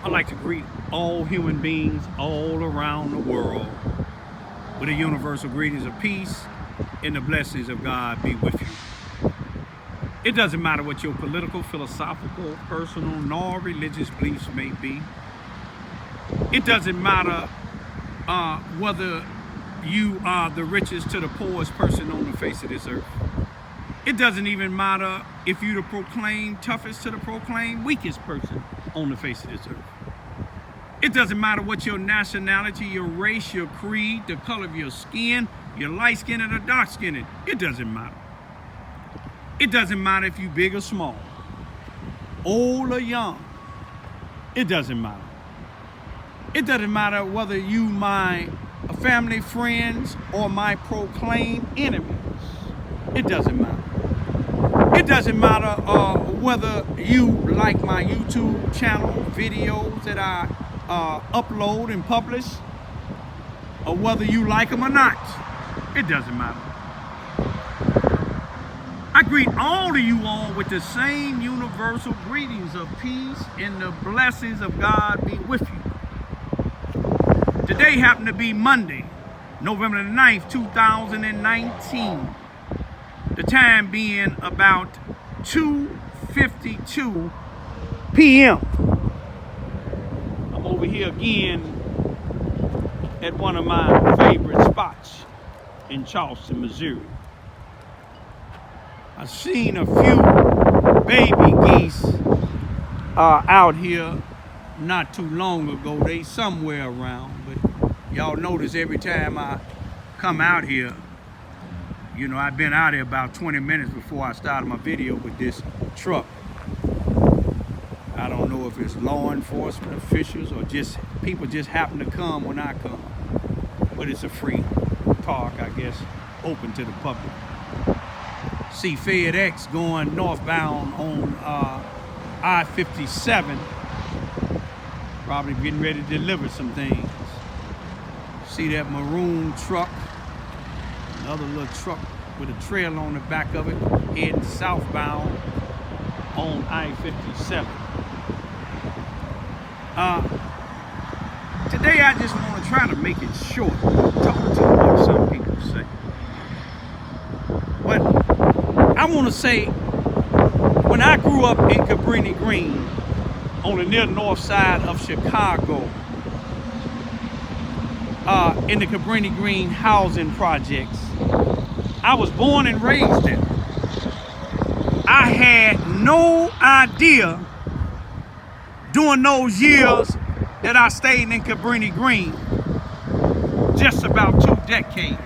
I'd like to greet all human beings all around the world with the universal greetings of peace and the blessings of God be with you. It doesn't matter what your political, philosophical, personal, nor religious beliefs may be. It doesn't matter whether you are the richest to the poorest person on the face of this earth. It doesn't even matter if you're the proclaimed toughest to the proclaimed weakest person on the face of this earth. It doesn't matter what your nationality, your race, your creed, the color of your skin, you're light-skinned or dark-skinned. It doesn't matter. It doesn't matter if you're big or small, old or young. It doesn't matter. It doesn't matter whether you my family, friends, or my proclaimed enemies. It doesn't matter. It doesn't matter whether you like my YouTube channel videos that I upload and publish, or whether you like them or not. It doesn't matter. I greet all of you all with the same universal greetings of peace and the blessings of God be with you. Today happened to be Monday, November the 9th, 2019. The time being about 2:52 p.m. I'm over here again at one of my favorite spots in Charleston, Missouri. I've seen a few baby geese out here not too long ago. They somewhere around, but y'all notice every time I come out here, you know, I've been out here about 20 minutes before I started my video with this truck. I don't know if it's law enforcement officials or just people just happen to come when I come. But it's a free park, I guess, open to the public. See FedEx going northbound on I-57, probably getting ready to deliver some things. See that maroon truck, another little truck with a trailer on the back of it, heading southbound on I-57. Today I just want to try to make it short, talk too much, some people say. But I want to say, when I grew up in Cabrini Green, on the near north side of Chicago, in the Cabrini Green housing projects, I was born and raised there. I had no idea during those years that I stayed in Cabrini Green, just about 2 decades.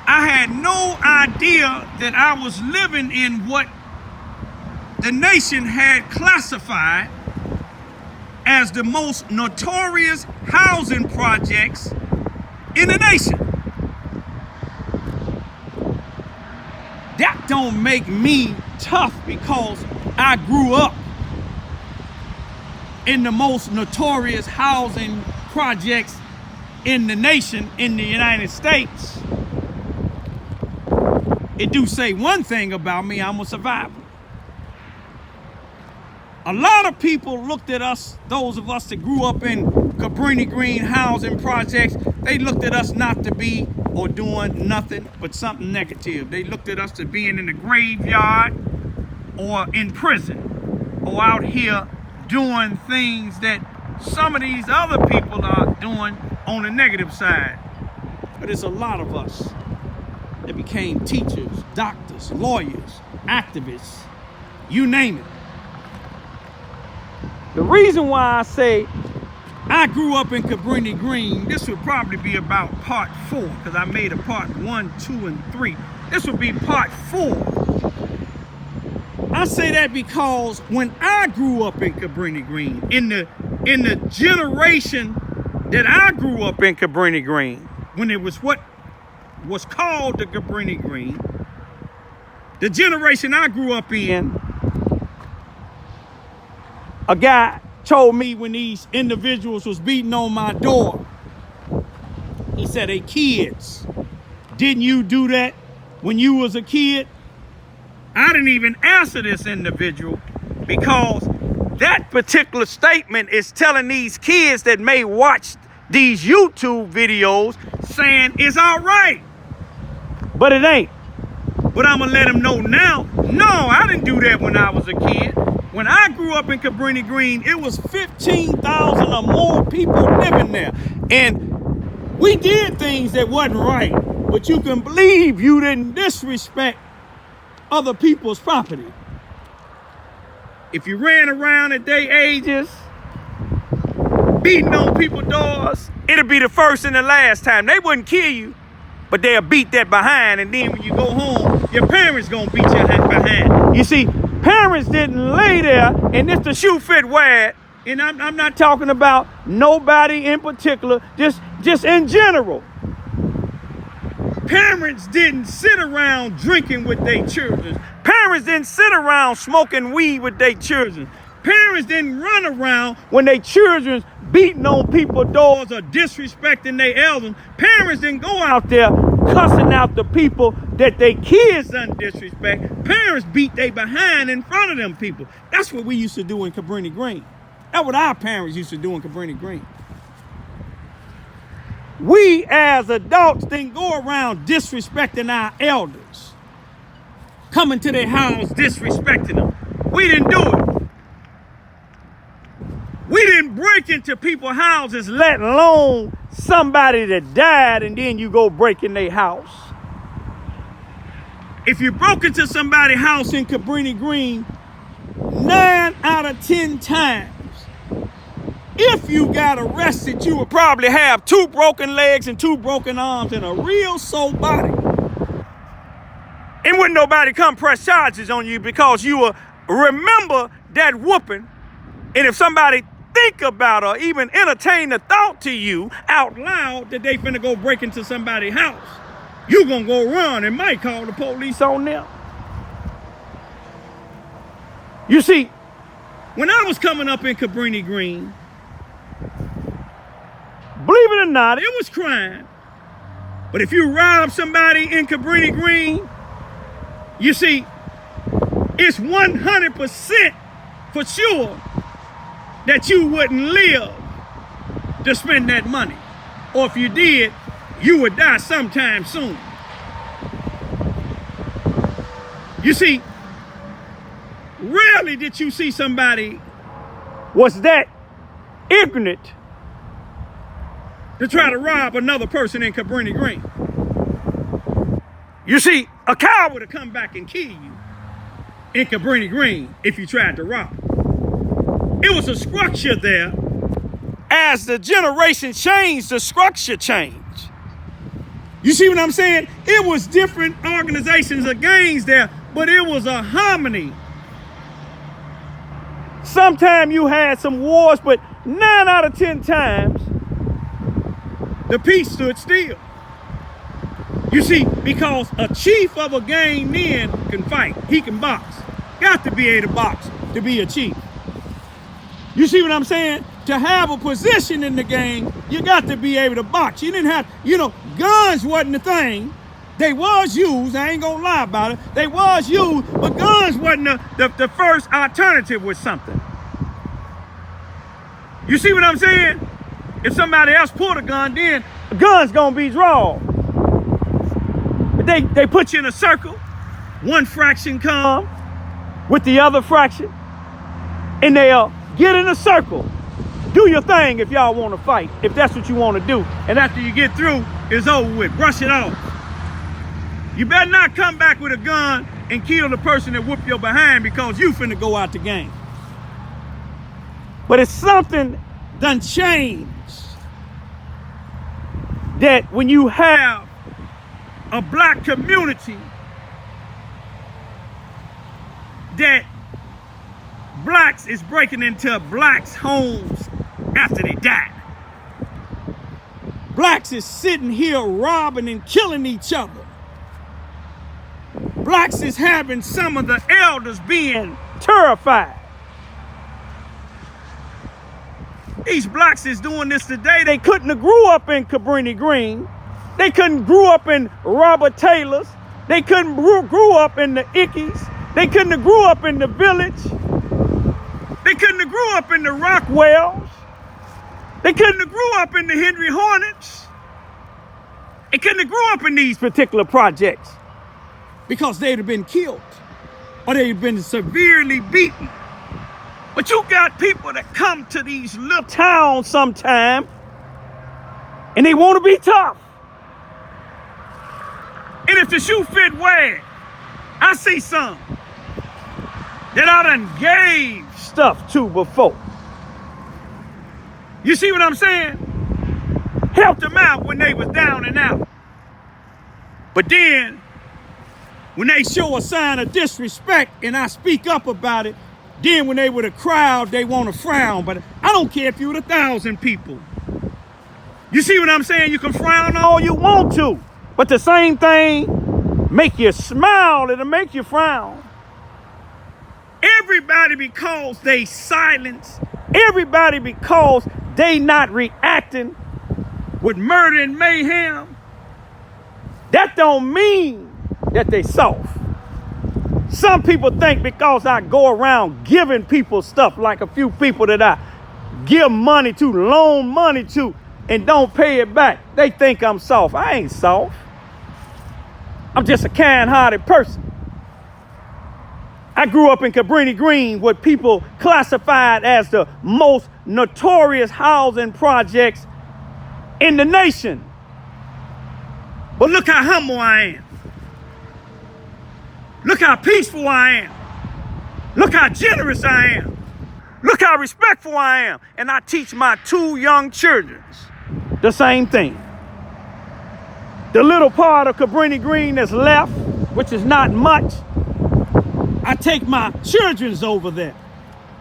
I had no idea that I was living in what the nation had classified as the most notorious housing projects in the nation. That don't make me tough because I grew up in the most notorious housing projects in the nation, in the United States. It do say one thing about me: I'm a survivor. A lot of people looked at us, those of us that grew up in Cabrini Green housing projects, they looked at us not to be or doing nothing but something negative. They looked at us to being in the graveyard or in prison or out here doing things that some of these other people are doing on the negative side. But it's a lot of us that became teachers, doctors, lawyers, activists, you name it. The reason why I say I grew up in Cabrini Green, this would probably be about part 4, because I made a part 1, 2, and 3. This would be part 4. I say that because when I grew up in Cabrini Green, in the generation that I grew up in Cabrini Green, when it was what was called the Cabrini Green, the generation I grew up in, a guy told me when these individuals was beating on my door, he said, "Hey kids, didn't you do that when you was a kid?" I didn't even answer this individual because That particular statement is telling these kids that may watch these YouTube videos saying it's all right. But it ain't. But I'm going to let them know now, no, I didn't do that when I was a kid. When I grew up in Cabrini Green, it was 15,000 or more people living there. And we did things that wasn't right. But you can believe you didn't disrespect other people's property. If you ran around at their ages, beating on people's doors, it'll be the first and the last time. They wouldn't kill you, but they'll beat that behind. And then when you go home, your parents gonna beat your behind. You see, parents didn't lay there, and if the shoe fit wide, and I'm not talking about nobody in particular, just in general. Parents didn't sit around drinking with their children. Parents didn't sit around smoking weed with their children. Parents didn't run around when their children beating on people's doors or disrespecting their elders. Parents didn't go out there cussing out the people that their kids done disrespect. Parents beat they behind in front of them people. That's what we used to do in Cabrini Green. That's what our parents used to do in Cabrini Green. We as adults didn't go around disrespecting our elders, coming to their house disrespecting them. We didn't do it. We didn't break into people's houses, let alone somebody that died, and then you go break in their house. If you broke into somebody's house in Cabrini Green, 9 out of 10 times, if you got arrested, you would probably have 2 broken legs and 2 broken arms and a real sore body. And wouldn't nobody come press charges on you because you will remember that whooping. And if somebody think about or even entertain the thought to you out loud that they finna go break into somebody's house, you gonna go run and might call the police on them. You see, when I was coming up in Cabrini Green, believe it or not, it was crime. But if you rob somebody in Cabrini Green, you see, it's 100% for sure that you wouldn't live to spend that money. Or if you did, you would die sometime soon. You see, rarely did you see somebody was that ignorant to try to rob another person in Cabrini Green. You see, a cow would have come back and killed you in Cabrini Green if you tried to rob. It was a structure there. As the generation changed, the structure changed. You see what I'm saying? It was different organizations or gangs there, but it was a harmony. Sometimes you had some wars, but 9 out of 10 times, the peace stood still. You see, because a chief of a gang then can fight. He can box. Got to be able to box to be a chief. You see what I'm saying? To have a position in the gang, you got to be able to box. You didn't have, guns wasn't the thing. They was used, I ain't gonna lie about it. They was used, but guns wasn't the first alternative with something. You see what I'm saying? If somebody else pulled a gun, then the gun's gonna be drawn. But they put you in a circle, one fraction come with the other fraction, and they'll get in a circle. Do your thing if y'all want to fight, if that's what you want to do. And after you get through, it's over with. Brush it off. You better not come back with a gun and kill the person that whooped your behind because you finna go out the game. But it's something done changed. That when you have a black community, that blacks is breaking into blacks' homes after they die. Blacks is sitting here robbing and killing each other. Blacks is having some of the elders being terrified. These blacks is doing this today. They couldn't have grew up in Cabrini Green. They couldn't grew up in Robert Taylor's. They couldn't grew up in the Ickies. They couldn't have grew up in the Village. They They couldn't have grew up in the Rockwells. They couldn't have grew up in the Henry Hornets. They couldn't have grew up in these particular projects because they'd have been killed or they'd have been severely beaten. But you got people that come to these little towns sometime and they want to be tough. And if the shoe fit, wear it. I see some that I done gave stuff to before. You see what I'm saying? Helped them out when they was down and out. But then, when they show a sign of disrespect and I speak up about it, then when they with a crowd, they want to frown. But I don't care if you with 1,000 people. You see what I'm saying? You can frown all you want to. But the same thing make you smile, it'll make you frown. Everybody because they silence. Everybody because they not reacting with murder and mayhem. That don't mean that they soft. Some people think because I go around giving people stuff, like a few people that I give money to, loan money to, and don't pay it back, they think I'm soft. I ain't soft. I'm just a kind-hearted person. I grew up in Cabrini Green, what people classified as the most notorious housing projects in the nation. But look how humble I am. Look how peaceful I am. Look how generous I am. Look how respectful I am. And I teach my 2 young children the same thing. The little part of Cabrini Green that's left, which is not much, I take my children's over there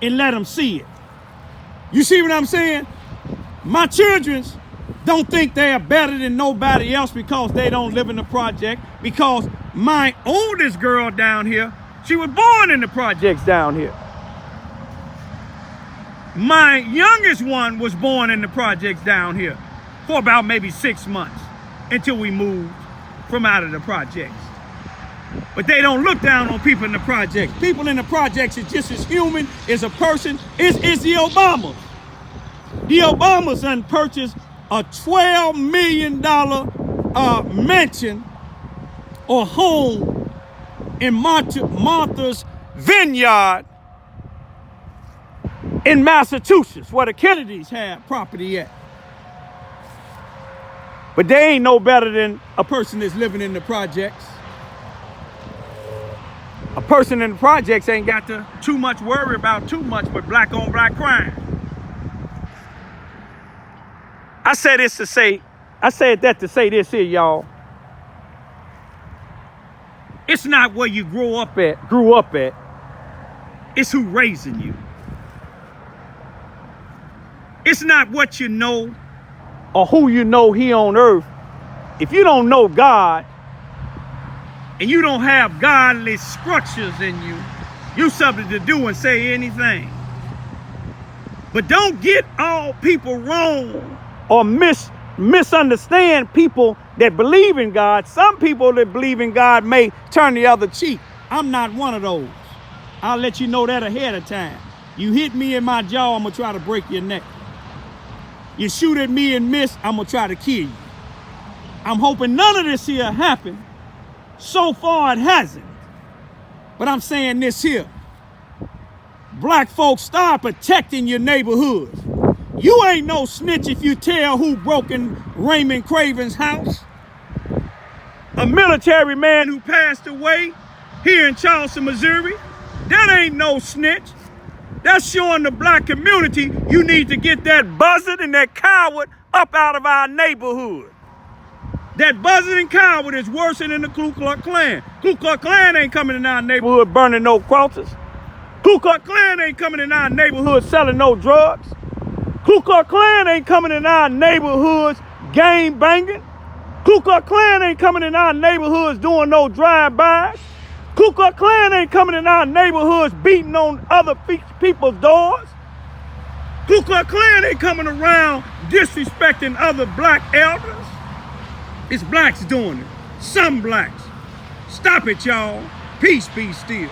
and let them see it. You see what I'm saying? My children's don't think they are better than nobody else because they don't live in the project. Because my oldest girl down here, she was born in the projects down here. My youngest one was born in the projects down here for about maybe 6 months until we moved from out of the projects. But they don't look down on people in the projects. People in the projects is just as human as a person. It's the Obamas. The Obamas done purchased a $12 million mansion or home in Martha's Vineyard in Massachusetts, where the Kennedys had property at. But they ain't no better than a person that's living in the projects. A person in the projects ain't got to too much worry about too much but black on black crime. I said that to say this here, y'all. It's not where you grew up at. It's who raising you. It's not what you know or who you know here on earth. If you don't know God and you don't have godly structures in you, you something to do and say anything. But don't get all people wrong or misunderstand people that believe in God. Some people that believe in God may turn the other cheek. I'm not one of those. I'll let you know that ahead of time. You hit me in my jaw, I'm gonna try to break your neck. You shoot at me and miss, I'm gonna try to kill you. I'm hoping none of this here happen. So far it hasn't. But I'm saying this here. Black folks, start protecting your neighborhoods. You ain't no snitch if you tell who broke in Raymond Craven's house. A military man who passed away here in Charleston, Missouri. That ain't no snitch. That's showing the black community you need to get that buzzard and that coward up out of our neighborhood. That buzzard and coward is worse than the Ku Klux Klan. Ku Klux Klan ain't coming in our neighborhood burning no crosses. Ku Klux Klan ain't coming in our neighborhood selling no drugs. Ku Klux Klan ain't coming in our neighborhoods gang banging. Ku Klux Klan ain't coming in our neighborhoods doing no drive-bys. Ku Klux Klan ain't coming in our neighborhoods beating on other people's doors. Ku Klux Klan ain't coming around disrespecting other black elders. It's blacks doing it. Some blacks. Stop it, y'all. Peace be still.